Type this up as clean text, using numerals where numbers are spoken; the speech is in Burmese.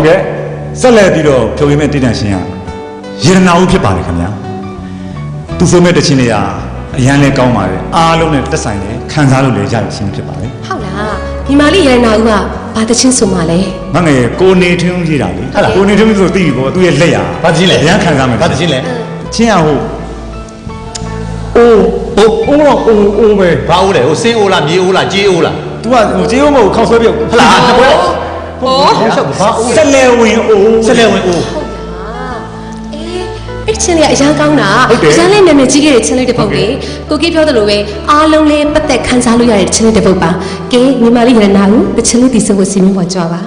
ဟုတ်ကဲ့ဆက်လက်ပြီးတော့ဖြိုရင်းမဲ့တည်တံ့ရှင်ကရေနာဦးဖြစ်ပါတယ်ခင်ဗျာသူဆိုမဲ့တခြင်းတွေကအရန်လဲကောင်းပါတယ်အားလုံးနဲ့တက်ဆိုင်တယ်ခံစားလို့လည်းရတဲ့ခြင်းဖြစ်ပါတယ်ဟုတ်လားညီမလေးရေနာဦးကဘာတချင်းဆိုမှလဲမငယ်ကိုနေထွန်းရေးတာလေဟုတ်လားကိုနေထွန်းဆိုသိပြီပေါ့သူရဲ့လက်ရဘာတခြင်းလဲအရန်ခံစားမယ်ဘာတခြင်းလဲချင်းကဟိုအိုးတော့အိုးပဲဘာအိုးလဲဟိုစင်းအိုးလားမြေအိုးလားကြေးအိုးလား तू ကဟိုကြေးဦးမဟုတ်ခောက်ဆွဲပြုတ်ဟလာတပွဲဟောဆက်လဲဝင်အိုးဆက်လဲဝင်အိုးအဲ့ချင်းလေးကအရန်ကောင်းတာအရန်လေးနာမည်ကြီးခဲ့တဲ့ချင်းလေးတစ်ပုဒ်လေကိုကြီးပြောသလိုပဲအားလုံးလေးပတ်သက်ခန်းစားလို့ရတဲ့ချင်းလေးတစ်ပုဒ်ပါကဲညီမလေးရနာဦးတချင်းလေးဒီစဝစီမင်းပေါ်ကြွားပါ